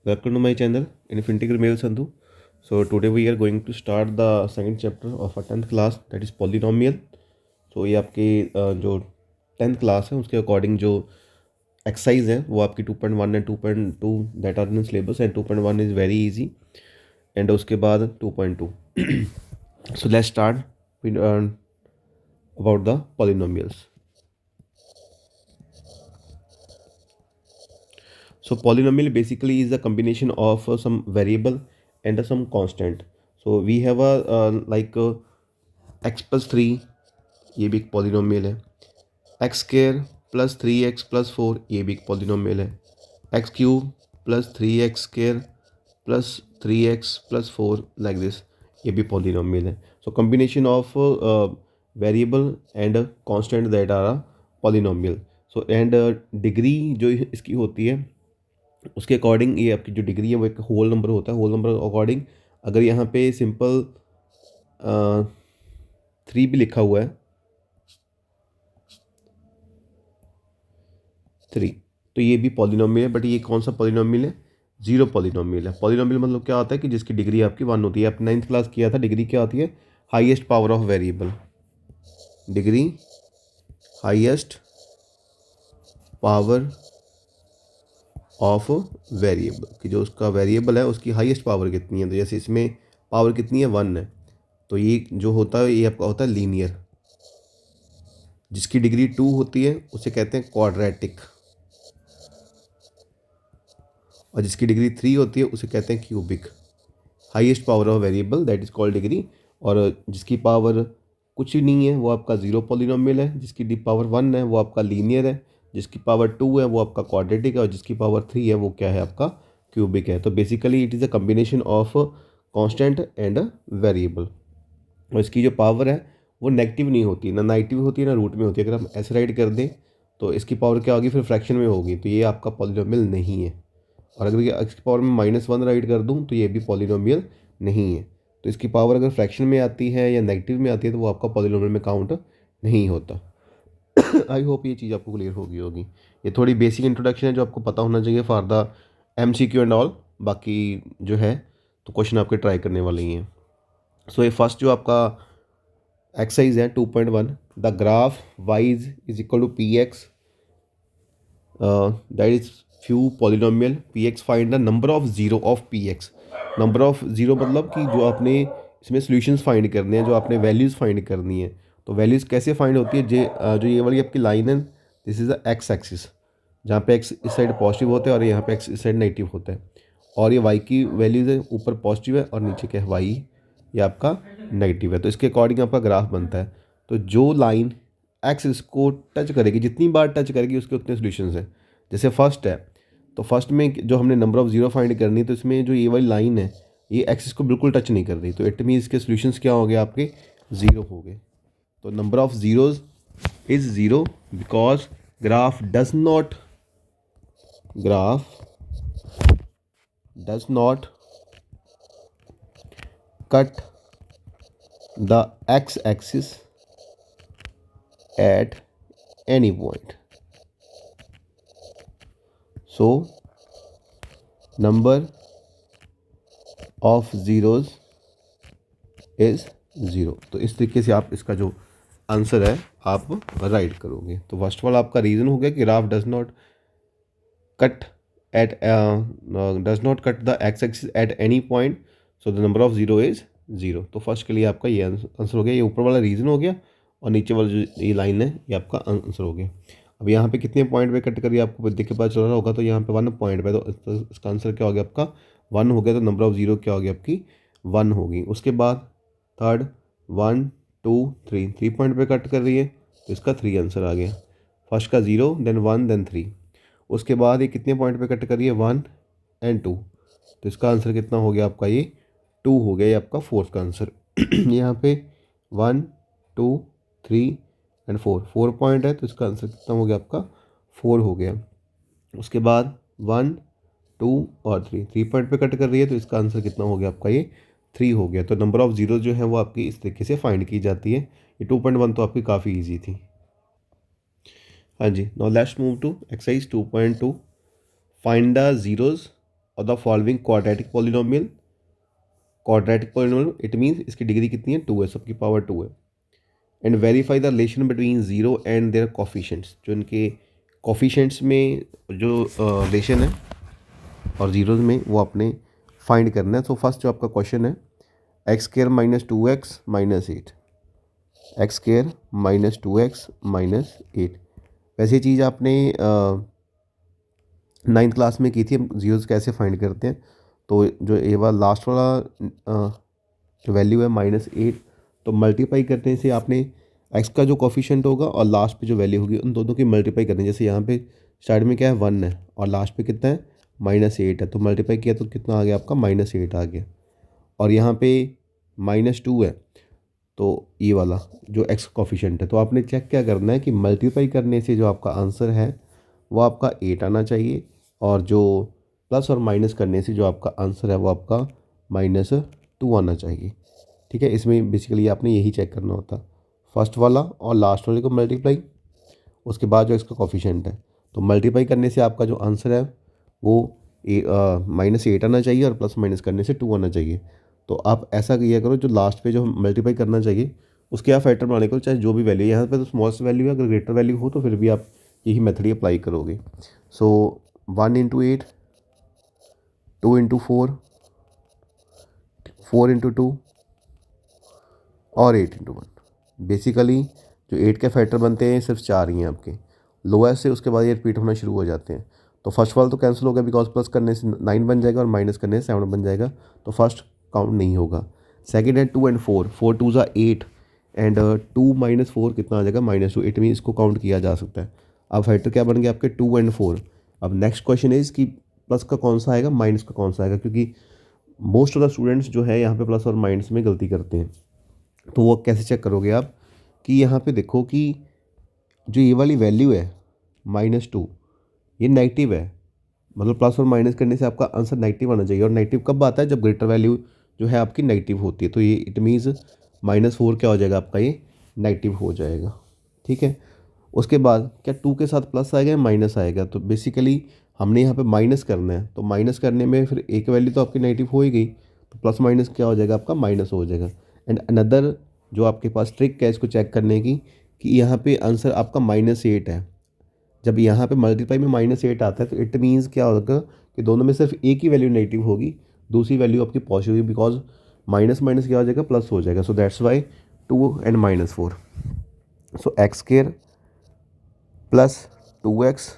Welcome to my channel, Infinity Male Sandhu. So today we are going to start the second chapter of our 10th class, that is polynomial. So ये आपके जो 10th class है उसके according जो exercise है वो आपकी 2.1 and 2.2 that are in syllabus, and 2.1 is very easy, and उसके बाद 2.2. So let's start with about the polynomials. So polynomial basically is a combination of some variable and some constant. So we have a x plus 3, ये भी एक polynomial है. X square plus 3x plus 4, ये भी एक polynomial है. X cube plus 3x square plus 3x plus 4 like this, ये भी पॉलिनोमियल है. So combination of variable and constant that are a polynomial. So and degree जो इसकी होती है उसके अकॉर्डिंग ये आपकी जो डिग्री है वो एक होल नंबर होता है. होल नंबर अकॉर्डिंग अगर यहाँ पे सिंपल 3 भी लिखा हुआ है 3, तो ये भी पॉलिनोमियल है. बट ये कौन सा पॉलिनोमियल है? जीरो पॉलिनोमियल है. पॉलिनोमियल मतलब क्या होता है कि जिसकी डिग्री आपकी 1 होती है. आप 9th क्लास किया था, डिग्री क्या होती है? Highest power of variable. Degree highest power of variable कि जो उसका वेरिएबल है उसकी हाईएस्ट पावर कितनी है. तो जैसे इसमें पावर कितनी है? 1 है. तो ये जो होता है ये आपका होता है लीनियर. जिसकी डिग्री 2 होती है उसे कहते हैं क्वाड्रेटिक, और जिसकी डिग्री 3 होती है उसे कहते हैं cubic. Highest power of variable that is called degree. और जिसकी पावर कुछ नहीं है वो आपका जीरो पॉलिनोमियल है. जिसकी पावर 1 है वो आपका लीनियर है. जिसकी पावर 2 है वो आपका क्वाड्रेटिक है. और जिसकी पावर 3 है वो क्या है? आपका क्यूबिक है. तो basically it is a combination of constant and variable. और इसकी जो पावर है वो नेगेटिव नहीं होती, ना नेगेटिव होती है ना रूट में होती है. अगर हम ऐसे राइट कर दें तो इसकी पावर क्या होगी? फिर फ्रैक्शन में होगी. तो ये आपका पॉलिनोमियल नहीं है. और अगर इसकी पावर में -1 राइट कर दूं तो ये भी पॉलिनोमियल नहीं है. तो इसकी पावर अगर फ्रैक्शन में आती है या नेगेटिव में आती है तो वो आपका पॉलिनोमियल में काउंट नहीं होता. आई होप ये चीज़ आपको क्लियर होगी. ये थोड़ी बेसिक इंट्रोडक्शन है जो आपको पता होना चाहिए for the MCQ and all. बाकी जो है तो क्वेश्चन आपके ट्राई करने वाले ही हैं. सो ये फर्स्ट जो आपका एक्सरसाइज है 2.1, the graph y is is equal to px that is few polynomial px. Find the number of zero of px. Number of zero मतलब कि जो आपने इसमें सॉल्यूशंस फाइंड करने हैं, जो आपने वैल्यूज़ फाइंड करनी है. तो वैल्यूज़ कैसे फाइंड होती है? जो ये वाली आपकी लाइन है, this is the x axis, जहाँ पे एक्स इस साइड पॉजिटिव होता है और यहाँ पे एक्स इस साइड नेगेटिव होता है. और ये वाई की वैल्यूज़ है, ऊपर पॉजिटिव है और नीचे क्या है? वाई ये आपका नेगेटिव है. तो इसके अकॉर्डिंग आपका ग्राफ बनता है. तो जो लाइन एक्स इसको टच करेगी, जितनी बार टच करेगी उसके उतने सोल्यूशंस हैं. जैसे फर्स्ट है तो फर्स्ट में जो हमने नंबर ऑफ़ ज़ीरो फाइंड करनी है, तो इसमें जो ये वाली लाइन है ये एक्सिस को बिल्कुल टच नहीं कर रही. तो इट मीन्स इसके सोल्यूशंस क्या हो गए? आपके ज़ीरो हो गए. तो number of zeros is zero because graph does not cut the x axis at any point. So number of zeros is zero. तो इस तरीके से आप इसका जो आंसर है आप राइट करोगे. तो फर्स्ट ऑफ ऑल आपका रीज़न हो गया कि graph does not cut the x axis at any point, so the number of zero is zero. तो फर्स्ट के लिए आपका ये आंसर हो गया. ये ऊपर वाला रीज़न हो गया और नीचे वाला जो ये लाइन है ये आपका आंसर हो गया. अब यहाँ पे कितने पॉइंट पे कट करिए आपको देख के पता चल रहा होगा. तो यहाँ पे 1 पॉइंट पे, तो इसका आंसर क्या हो गया? आपका 1 हो गया. तो नंबर ऑफ़ ज़ीरो क्या होगी? आपकी 1 होगी. उसके बाद थर्ड 1 2 3 पॉइंट पे कट कर रही है तो इसका 3 आंसर आ गया. फर्स्ट का 0, देन 1, देन 3. उसके बाद ये कितने पॉइंट पे कट करिए? 1 एंड 2. तो इसका आंसर कितना हो गया? आपका ये 2 हो गया. ये आपका फोर्थ का आंसर. यहाँ पे 1 2 3 एंड 4 पॉइंट है तो इसका आंसर कितना हो गया? आपका 4 हो गया. उसके बाद 1 2 और 3 पॉइंट पे कट कर रही है तो इसका आंसर कितना हो गया? आपका ये 3 हो गया. तो नंबर ऑफ़ ज़ीरो जो है वो आपकी इस तरीके से फाइंड की जाती है. ये 2.1 तो आपकी काफ़ी ईजी थी. हाँ जी. Now let's move to exercise 2.2. Find the zeroes of the following quadratic polynomial, it means इसकी डिग्री कितनी है 2 है, सबकी पावर 2 है। And verify the relation between zero and their coefficients, जो इनके कोफिशिएंट्स में जो रिलेशन है और ज़ीरोज़ में वो आपने फाइंड करना है। तो फर्स्ट जो आपका क्वेश्चन है x square minus 2x minus 8, x square minus 2x minus 8। वैसे चीज़ आपने 9th क्लास में की थी, हम जीरोज़ कैसे फाइंड करते हैं। तो जो ये वाला लास्ट वाला जो वैल्यू है -8, तो मल्टीप्लाई करने से आपने एक्स का जो कोफिशिएंट होगा और लास्ट पे जो वैल्यू होगी उन दोनों की मल्टीप्लाई करनी है। जैसे यहाँ पे स्टार्ट में क्या है 1 है और लास्ट पे कितना है -8 है, तो मल्टीप्लाई किया तो कितना आ गया आपका -8 आ गया। और यहाँ पे -2 है, तो ये वाला जो एक्स कोफिशिएंट है, तो आपने चेक क्या करना है कि मल्टीप्लाई करने से जो आपका आंसर है वो आपका 8 आना चाहिए, और जो प्लस और माइनस करने से जो आपका आंसर है वो आपका -2 आना चाहिए। ठीक है, इसमें बेसिकली आपने यही चेक करना होता, फर्स्ट वाला और लास्ट वाले को मल्टीप्लाई, उसके बाद जो इसका कोफिशिएंट है, तो मल्टीप्लाई करने से आपका जो आंसर है वो -8 आना चाहिए और प्लस माइनस करने से 2 आना चाहिए। तो आप ऐसा किया करो, जो लास्ट पे जो मल्टीप्लाई करना चाहिए उसके आप फैक्टर बनाने को, चाहे जो भी वैल्यू यहाँ पे तो स्मॉलेस्ट वैल्यू है, अगर ग्रेटर वैल्यू हो तो फिर भी आप यही मेथड ही अप्लाई करोगे। सो 1 इंटू 8, 2 इंटू 4, 4 इंटू 2 और 8 इंटू 1। बेसिकली जो 8 के फैक्टर बनते हैं सिर्फ 4 ही हैं आपके, लोएस्ट से उसके बाद ये रिपीट होना शुरू हो जाते हैं। तो फर्स्ट वाला तो कैंसिल हो गया बिकॉज प्लस करने से 9 बन जाएगा और माइनस करने से 7 बन जाएगा, तो फर्स्ट काउंट नहीं होगा। सेकंड है 2 एंड 4, 4 2 ज़ा 8 एंड 2 माइनस 4 कितना आ जाएगा -2, इट मीन इसको काउंट किया जा सकता है। अब फैक्टर क्या बन गया आपके 2 एंड 4। अब नेक्स्ट क्वेश्चन इज़ कि प्लस का कौन सा आएगा माइनस का कौन सा आएगा, क्योंकि मोस्ट ऑफ द स्टूडेंट्स जो है यहाँ पे प्लस और माइनस में गलती करते हैं। तो वो कैसे चेक करोगे आप कि यहाँ पे देखो कि जो ये वाली वैल्यू है -2 ये नेगेटिव है, मतलब प्लस और माइनस करने से आपका आंसर नेगेटिव आना चाहिए। और नेगेटिव कब आता है, जब ग्रेटर वैल्यू जो है आपकी नेगेटिव होती है, तो ये इट मीन्स -4 क्या हो जाएगा आपका, ये नेगेटिव हो जाएगा। ठीक है, उसके बाद क्या 2 के साथ प्लस आएगा या माइनस आएगा, तो बेसिकली हमने यहाँ पे माइनस करना है, तो माइनस करने में फिर एक वैल्यू तो आपकी नेगेटिव हो ही गई, तो प्लस माइनस क्या हो जाएगा आपका माइनस हो जाएगा। एंड अनदर जो आपके पास ट्रिक है इसको चेक करने की कि यहाँ पे आंसर आपका -8 है, जब यहाँ पे मल्टीप्लाई में -8 आता है तो इट मीन्स क्या होगा कि दोनों में सिर्फ एक ही वैल्यू नेगेटिव होगी, दूसरी वैल्यू आपकी पॉजिटिव होगी, बिकॉज माइनस माइनस क्या हो जाएगा प्लस हो जाएगा। So that's why 2 and -4। So x square plus 2x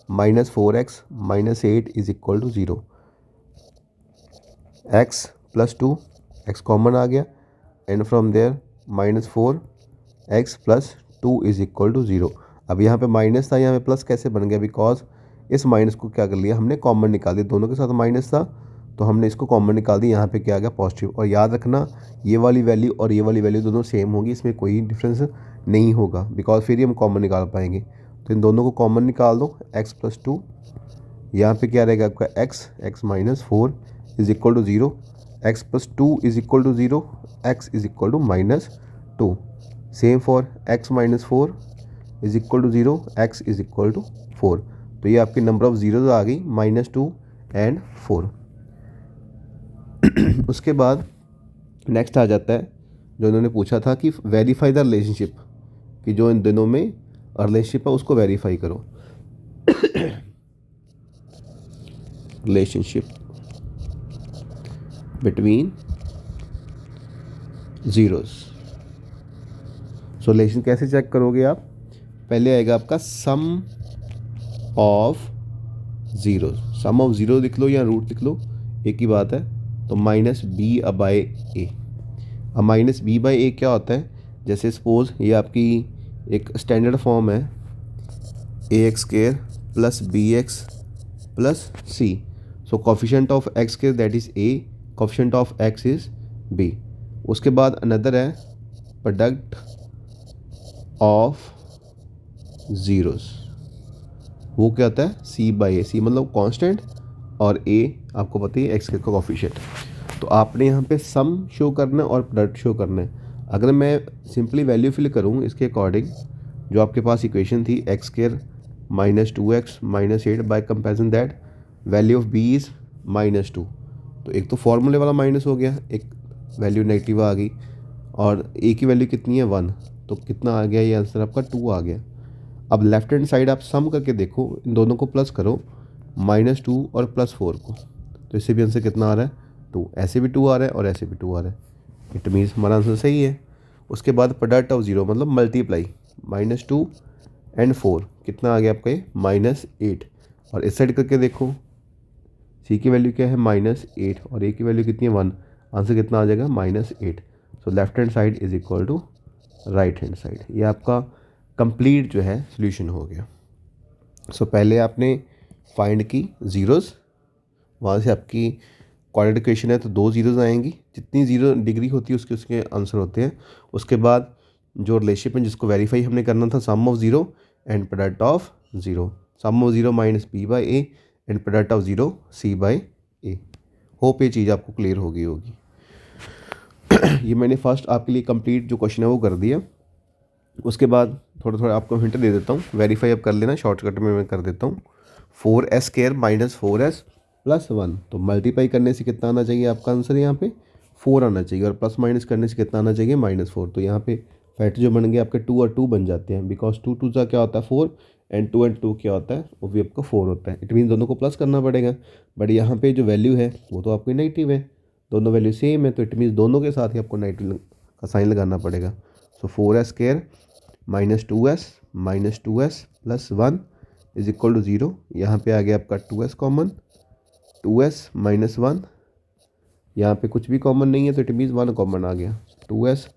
minus 4x minus 8 is equal to 0। x plus 2, x common आ गया, and from there -4 x plus 2 is equal to 0। अब यहाँ पे माइनस था, यहाँ पे प्लस कैसे बन गया, बिकॉज इस माइनस को क्या कर लिया हमने कॉमन निकाल दिया, दोनों के साथ माइनस था तो हमने इसको कॉमन निकाल दिया, यहाँ पे क्या आ गया पॉजिटिव। और याद रखना ये वाली वैल्यू और ये वाली वैल्यू दोनों सेम होगी, इसमें कोई डिफरेंस नहीं होगा, बिकॉज फिर ही हम कॉमन निकाल पाएंगे। तो इन दोनों को कॉमन निकाल दो, x प्लस 2, यहाँ पे क्या रहेगा आपका x minus 4 is equal to 0, x plus 2 is equal to 0, x is equal to -2। Same for x minus 4 is equal to 0, x is equal to 4। तो ये आपकी नंबर ऑफ जीरोज आ गई -2 एंड 4। उसके बाद नेक्स्ट आ जाता है जो इन्होंने पूछा था कि वेरीफाई द रिलेशनशिप, कि जो इन दिनों में रिलेशनशिप है उसको वेरीफाई करो। Relationship between zeros. So relation कैसे चेक करोगे आप, पहले आएगा आपका sum of zero, sum of zero लिख लो या रूट लिख लो, एक ही बात है। तो -b/a। अब -b/a क्या होता है, जैसे सपोज ये आपकी एक स्टैंडर्ड फॉर्म है ax² plus bx plus c। So coefficient of x² that is a, coefficient of x is b। उसके बाद अनदर है प्रोडक्ट ऑफ ज़ीरोस, वो क्या होता है c/a, c मतलब कांस्टेंट और a आपको पता है x² का कोफिशिएंट। तो आपने यहाँ पे सम शो करना है और प्रोडक्ट शो करना है। अगर मैं सिंपली वैल्यू फिल करूँ इसके अकॉर्डिंग, जो आपके पास इक्वेशन थी x² -2x -8 by comparison that value of b is -2। तो एक तो फॉर्मूले वाला माइनस हो गया, एक वैल्यू नेगेटिव आ गई, और ए की वैल्यू कितनी है 1, तो कितना आ गया ये आंसर आपका 2 आ गया। अब लेफ्ट हैंड साइड आप सम करके देखो, इन दोनों को प्लस करो, -2 और +4 को, तो इससे भी आंसर कितना आ रहा है 2। ऐसे भी 2 आ रहा है और ऐसे भी 2 आ रहा है, इट मीन्स हमारा आंसर सही है। उसके बाद प्रोडक्ट ऑफ जीरो मतलब मल्टीप्लाई, -2 एंड 4 कितना आ गया आपका ये -8। और इस साइड करके देखो, सी की वैल्यू क्या है -8 और ए की वैल्यू कितनी है 1, आंसर कितना आ जाएगा -8। So left hand side is equal to right hand side. ये आपका कंप्लीट जो है सोल्यूशन हो गया। सो पहले आपने फाइंड की ज़ीरोज़, वहाँ से आपकी क्वाड्रेटिक इक्वेशन है तो 2 ज़ीरोज़ आएंगी, जितनी ज़ीरो डिग्री होती है उसके उसके आंसर होते हैं। उसके बाद जो रिलेशनशिप है जिसको वेरीफाई हमने करना था, sum of zero and product of zero, sum of zero minus B by A and product of zero C by A. Hope ये चीज़ आपको क्लियर होगी। ये मैंने फर्स्ट आपके लिए कंप्लीट जो क्वेश्चन है वो कर दिया। उसके बाद थोड़ा थोड़ा आपको हिंट दे देता हूँ, वेरीफाई अब कर लेना, शॉर्टकट में मैं कर देता हूँ। 4s² माइनस 4s प्लस 1, तो मल्टीप्लाई करने से कितना आना चाहिए आपका आंसर, यहाँ पे 4 आना चाहिए, और प्लस माइनस करने से कितना आना चाहिए -4। तो यहाँ पे फैक्टर जो बन गए आपके 2 और 2 बन जाते हैं, बिकॉज 2 2 का क्या होता है 4 एंड 2 एंड 2 क्या होता है, वो भी आपका 4 होता है। इट मीन दोनों को प्लस करना पड़ेगा, बट यहाँ पे जो वैल्यू है वो तो आपकी नेगेटिव है, दोनों वैल्यू सेम है, तो इट मीन्स दोनों के साथ ही आपको नेगेटिव का साइन लगाना पड़ेगा। So 4s² -2s plus 1 is equal to 0। यहाँ पे आ गया आपका 2s कॉमन, 2s माइनस 1, यहाँ पे कुछ भी कॉमन नहीं है तो इट मीन्स 1 कॉमन आ गया, 2s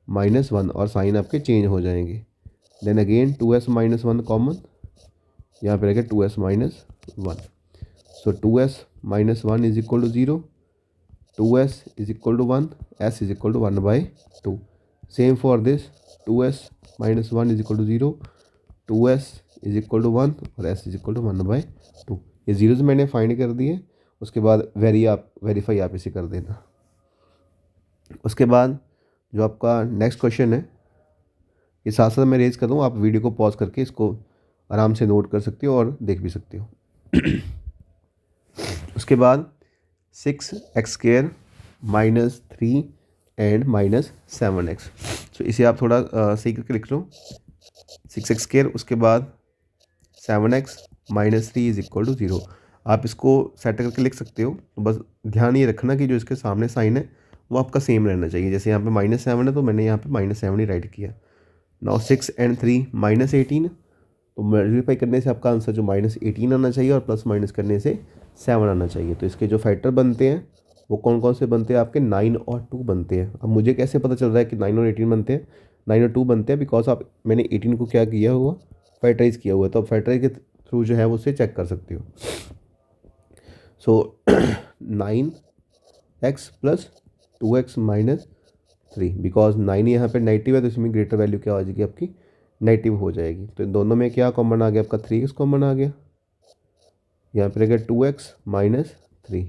माइनस 1, और साइन आपके चेंज हो जाएंगे। Then again 2s minus 1 common, यहाँ पे रहेगा 2s minus 1। So 2s minus 1 is equal to 0, 2s is equal to 1, s is equal to 1/2। Same for this, 2s minus 1 is equal to 0, 2s is equal to 1 और s is equal to 1/2। ये zeros मैंने find कर दिए। उसके बाद verify आप इसे कर देना। उसके बाद जो आपका नेक्स्ट क्वेश्चन है, ये साथ साथ मैं रेज कर दूँ, आप वीडियो को पॉज करके इसको आराम से नोट कर सकते हो और देख भी सकते हो। उसके बाद 6x² माइनस 3 एंड -7x, तो इसे आप थोड़ा सही करके लिख लो, 6x², उसके बाद 7x minus 3 is equal to 0। आप इसको सेट करके लिख सकते हो, तो बस ध्यान ये रखना कि जो इसके सामने साइन है वो आपका सेम रहना चाहिए। जैसे यहाँ पे -7 है तो मैंने यहाँ पे -7 ही राइट किया। नाउ 6 एंड 3 -18, तो मल्टीप्लाई करने से आपका आंसर जो -18 आना चाहिए और प्लस माइनस करने से 7 आना चाहिए। तो इसके जो फैक्टर बनते हैं वो कौन कौन से बनते हैं आपके, 9 और 2 बनते हैं। अब मुझे कैसे पता चल रहा है कि 9 और 18 बनते हैं, 9 और 2 बनते हैं, बिकॉज मैंने 18 को क्या किया हुआ, फैक्टराइज किया हुआ है, तो अब फैक्टराइज के थ्रू जो है वो उससे चेक कर सकते हो। सो 9x plus 2x minus 3, because 9 यहाँ पे नेगेटिव है तो इसमें ग्रेटर वैल्यू क्या हो जाएगी आपकी, नेगेटिव हो जाएगी। तो इन दोनों में क्या कॉमन आ गया आपका, 3x कॉमन आ गया, यहाँ पे रहेगा 2x माइनस 3,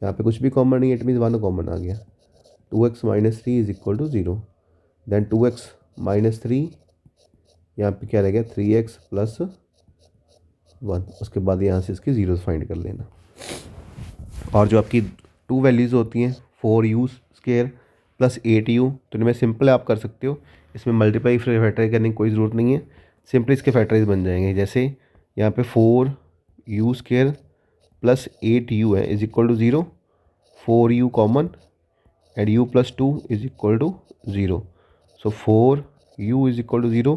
यहाँ पे कुछ भी कॉमन नहीं है, इट मीन्स 1 कॉमन आ गया, 2x minus 3 is equal to 0। Then 2x minus 3, यहाँ पे क्या रहेगा 3x प्लस 1। उसके बाद यहाँ से इसकी ज़ीरोज़ फाइंड कर लेना। और जो आपकी 2 वैल्यूज़ होती हैं, 4u² प्लस 8u, तो इनमें सिंपल आप कर सकते हो, इसमें मल्टीप्लाई फैक्टराइज करने की कोई ज़रूरत नहीं है, सिंपली इसके फैक्टराइज बन जाएंगे। जैसे यहाँ पे 4u² प्लस 8u है is equal to 0, 4u common and u plus 2 is equal to 0। So 4u is equal to 0,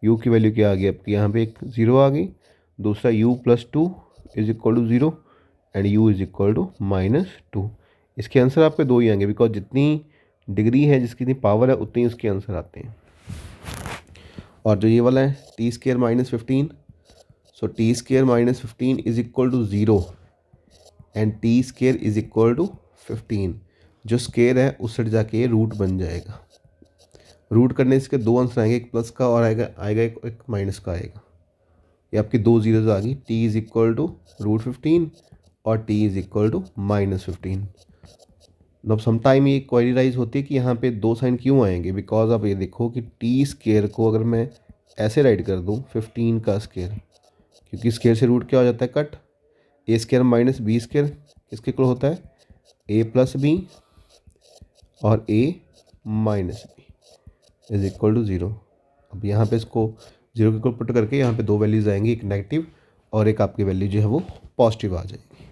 u की वैल्यू क्या आ गई आपकी, यहाँ पे एक 0 आ गई, दूसरा u plus 2 is equal to 0 and u is equal to -2। इसके आंसर आपके 2 ही आएंगे, बिकॉज जितनी डिग्री है, जिसकी इतनी पावर है, उतने ही उसके आंसर आते हैं। और जो ये वाला है t² minus 15, so t² minus 15 is equal to 0 and t² is equal to 15। जो स्केयर है उस साइड जाके ये रूट बन जाएगा, रूट करने से इसके 2 आंसर आएंगे, एक प्लस का और आएगा एक माइनस का आएगा। ये आपकी 2 जीरोज आ गई, t इज इक्वल टू √15 और t इज इक्वल टू -15। अब समटाइम ये क्वेरी राइज होती है कि यहाँ पे 2 साइन क्यों आएंगे, बिकॉज आप ये देखो कि t² को अगर मैं ऐसे राइट कर दूँ 15 का स्केयर, क्योंकि स्केयर से रूट क्या हो जाता है कट, a² माइनस b² किसके इक्वल होता है, ए प्लस बी और A minus B is equal to 0। अब यहाँ पे इसको 0 के इक्वल पुट करके यहाँ पे दो वैल्यूज आएंगी, एक नेगेटिव और एक आपकी वैल्यू जो है वो पॉजिटिव आ जाएगी।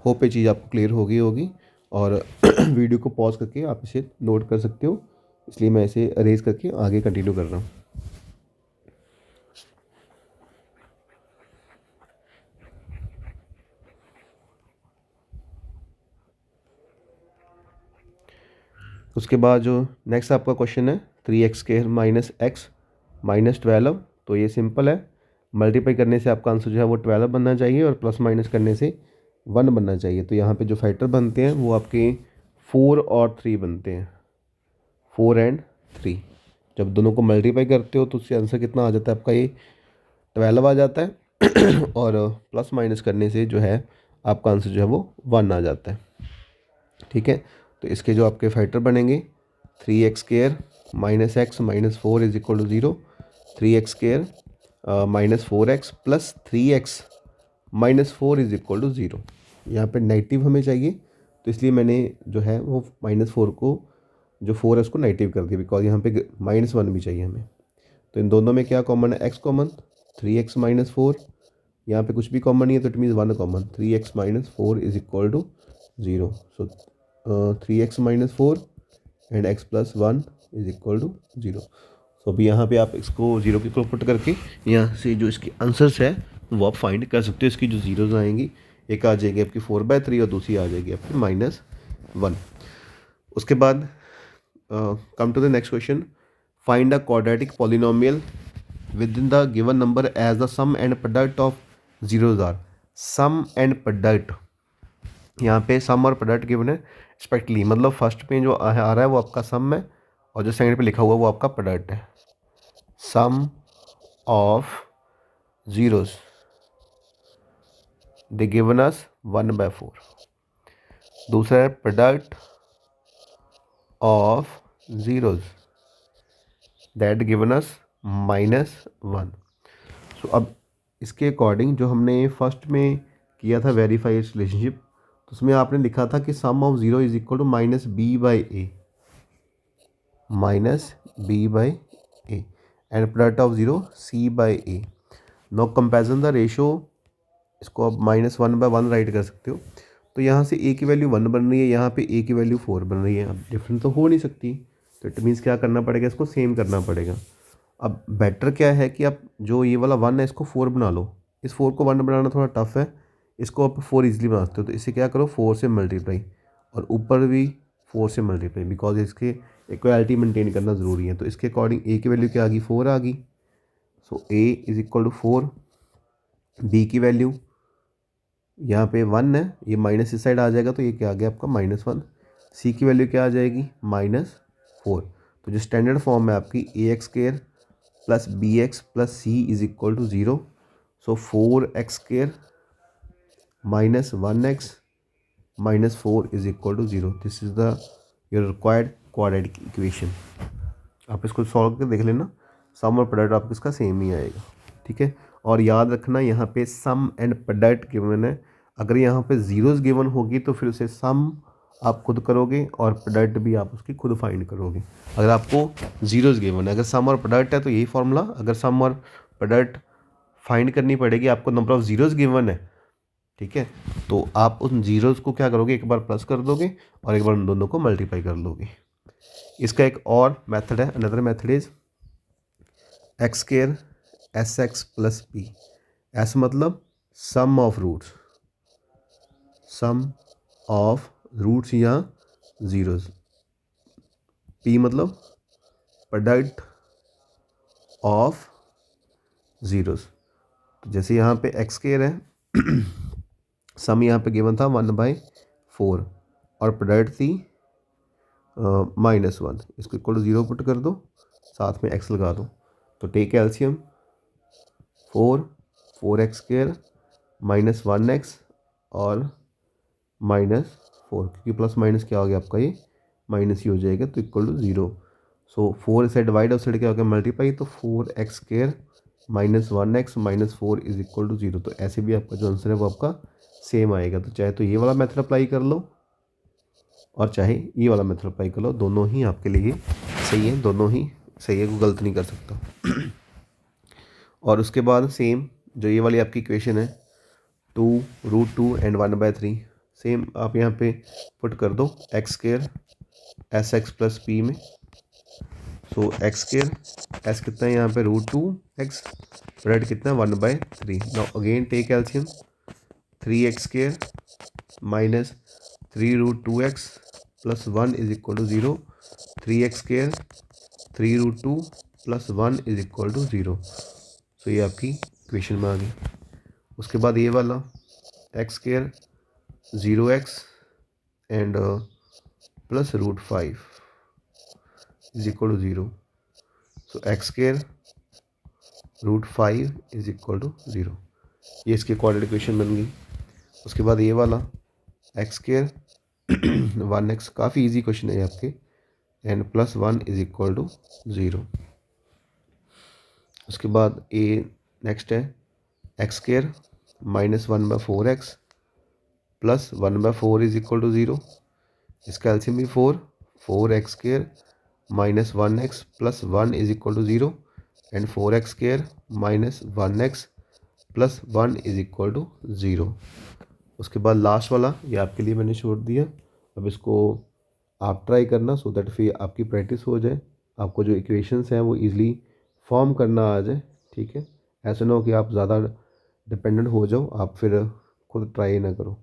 होप ये चीज़ आपको क्लियर होगी और वीडियो को पॉज करके आप इसे नोट कर सकते हो, इसलिए मैं इसे अरेज करके आगे कंटिन्यू कर रहा हूँ। उसके बाद जो नेक्स्ट आपका क्वेश्चन है 3x² माइनस एक्स माइनस 12, तो ये सिंपल है, मल्टीप्लाई करने से आपका आंसर जो है वो 12 बनना चाहिए और प्लस माइनस करने से 1 बनना चाहिए। तो यहाँ पे जो फैक्टर बनते हैं वो आपके 4 और 3 बनते हैं, 4 एंड 3। जब दोनों को मल्टीप्लाई करते हो तो उससे आंसर कितना आ जाता है आपका, ये 12 आ जाता है और प्लस माइनस करने से जो है आपका आंसर जो है वो 1 आ जाता है। ठीक है, तो इसके जो आपके फैक्टर बनेंगे 3x² minus x minus 4 is equal to 0, 3x² minus 4x plus 3x minus 4 is equal to 0। यहाँ पे नेगेटिव हमें चाहिए, तो इसलिए मैंने जो है वो -4 को, जो 4 है उसको नेगेटिव कर दिया, बिकॉज यहाँ पे -1 भी चाहिए हमें। तो इन दोनों में क्या कॉमन है, x कॉमन, 3x माइनस 4, यहाँ पे कुछ भी कॉमन नहीं है तो it means 1 common, 3x minus 4 is equal to 0। So 3x minus 4 and x plus 1 is equal to 0। So अभी यहाँ पे आप इसको 0 के इक्वल पुट करके यहाँ से जो इसकी आंसर्स है वो आप फाइंड कर सकते हो। इसकी जो जीरोज आएंगी, एक आ जाएगी आपकी 4/3 और दूसरी आ जाएगी आपकी -1। उसके बाद come to the next question, find a quadratic polynomial with in the given number as the sum and product of zeros are. Sum and product, यहाँ पे सम और प्रोडक्ट गिवन है रिस्पेक्टली, मतलब फर्स्ट में जो आ रहा है वो आपका सम है और जो सेकंड पे लिखा हुआ है वो आपका प्रोडक्ट है। Sum of zeros they given us 1/4। दूसरा है product of zeros that given us -1। So अब इसके अकॉर्डिंग जो हमने फर्स्ट में किया था वेरीफाई रिलेशनशिप, तो उसमें आपने लिखा था कि sum of 0 is equal to -b/a, -b/a and product of 0 c/a। No comparison the ratio, इसको आप -1/1 राइट कर सकते हो। तो यहाँ से a की वैल्यू 1 बन रही है, यहाँ पे a की वैल्यू 4 बन रही है, अब डिफरेंट तो हो नहीं सकती, तो इट मीन्स क्या करना पड़ेगा, इसको सेम करना पड़ेगा। अब बेटर क्या है कि आप जो ये वाला 1 है इसको 4 बना लो, इस 4 को 1 बनाना थोड़ा टफ है, इसको आप 4 इजीली बना सकते हो। तो इसे क्या करो, 4 से मल्टीप्लाई और ऊपर भी 4 से मल्टीप्लाई, बिकॉज इसके इक्वालिटी मेंटेन करना ज़रूरी है। तो इसके अकॉर्डिंग a की वैल्यू क्या आ गई, 4 आ गई। So a is equal to 4, b की वैल्यू यहाँ पे 1 है, ये माइनस इस साइड आ जाएगा तो ये क्या आ गया आपका -1। c की वैल्यू क्या आ जाएगी, -4। तो जो स्टैंडर्ड फॉर्म है आपकी ax² plus bx plus c is equal to 0। So 4x² minus 1x minus 4 is equal to 0। This is the your required quadratic equation. आप इसको सॉल्व करके देख लेना, सम और प्रोडक्ट आपको इसका सेम ही आएगा। ठीक है, और याद रखना यहाँ पे सम एंड प्रोडक्ट गिवन है, अगर यहाँ पे जीरोस गिवन होगी तो फिर उसे सम आप खुद करोगे और प्रोडक्ट भी आप उसकी खुद फाइंड करोगे। अगर आपको जीरोस गिवन है, अगर सम और प्रोडक्ट है तो यही फॉर्मूला, अगर सम और प्रोडक्ट फाइंड करनी पड़ेगी, आपको नंबर ऑफ जीरोस गिवन है, ठीक है, तो आप उन जीरोस को क्या करोगे, एक बार प्लस कर दोगे और एक बार उन दोनों को मल्टीप्लाई कर लोगे। इसका एक और मेथड है, another method is x² sx plus p। S मतलब sum of roots, sum of roots या जीरोस, p मतलब प्रोडक्ट ऑफ जीरोस। तो जैसे यहाँ पे x² है सम यहाँ पे गिवन था 1/4 और प्रोडक्ट थी -1, इसको इक्वल टू 0 पुट कर दो, साथ में x लगा दो। तो टेक एलसीएम 4x² -1x और -4, क्योंकि प्लस माइनस क्या हो गया आपका, ये माइनस ही हो जाएगा, तो इक्वल टू 0। सो 4 से डिवाइड और साइड क्या हो गया, मल्टीप्लाई, तो 4x² -1x -4 is equal to 0। तो ऐसे भी आपका जो आंसर है वो आपका सेम आएगा। तो चाहे तो ये वाला मेथड अप्लाई कर लो और चाहे ये वाला मेथड अप्लाई कर लो, दोनों ही आपके लिए सही है, दोनों ही सही है, कोई गलत नहीं कर सकता। और उसके बाद सेम जो ये वाली आपकी इक्वेशन है 2√2 एंड 1/3, सेम आप यहाँ पे पुट कर दो x² sx प्लस p में। सो x² s कितना है यहाँ पे √2x, रेड कितना है 1/3। Now again take LCM, 3x² minus 3√2x प्लस 1 is equal to 0, 3x² 3√2 plus 1 is equal to 0। So ये आपकी इक्वेशन में आ गई। उसके बाद ये वाला x² 0x and plus √5 is equal to 0। So x² √5 is equal to 0। ये इसकी क्वाड्रेटिक इक्वेशन बन गई। उसके बाद ये वाला x² 1x, काफ़ी इजी क्वेश्चन है ये आपके, and plus 1 is equal to 0। उसके बाद ये नेक्स्ट है x² -1/4x plus 1/4 is equal to 0। इसका एलसीएम भी 4x² -1x plus 1 is equal to 0 and 4x² -1x plus 1 is equal to 0। उसके बाद लास्ट वाला ये आपके लिए मैंने छोड़ दिया। अब इसको आप ट्राई करना सो दैट फिर आपकी प्रैक्टिस हो जाए, आपको जो इक्वेशंस हैं वो इजीली फॉर्म करना आ जाए। ठीक है, ऐसा ना हो कि आप ज़्यादा डिपेंडेंट हो जाओ, आप फिर खुद ट्राई ना करो।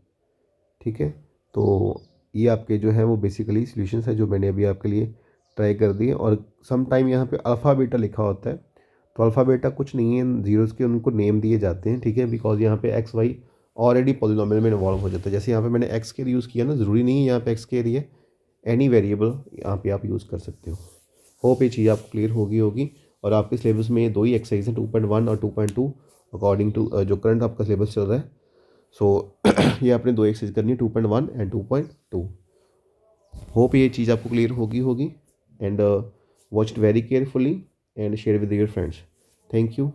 ठीक है, तो ये आपके जो है वो बेसिकली सॉल्यूशंस है जो मैंने अभी आपके लिए ट्राई कर दिए। और सम टाइम यहाँ पे अल्फ़ा बीटा लिखा होता है, तो अल्फ़ा बीटा कुछ नहीं है, जीरोज़ के उनको नेम दिए जाते हैं। ठीक है, बिकॉज यहाँ पे एक्स वाई ऑलरेडी पॉलिनोमियल में इन्वॉल्व हो जाता है। जैसे यहाँ पे मैंने एक्स के यूज़ किया ना, ज़रूरी नहीं है यहाँ पे एक्स के लिए, एनी वेरिएबल यहाँ पे आप यूज़ कर सकते हो। होप ये चीज़ आपको क्लियर होगी। और आपके सिलेबस में ये दो ही एक्सरसाइज हैं 2.1 और 2.2 अकॉर्डिंग टू जो करंट आपका सिलेबस चल रहा है। सो ये आपने दो एक्सरसाइज करनी है 2.1 एंड 2.2। होप ये चीज़ आपको क्लियर होगी and watch it very carefully and share with your friends. Thank you.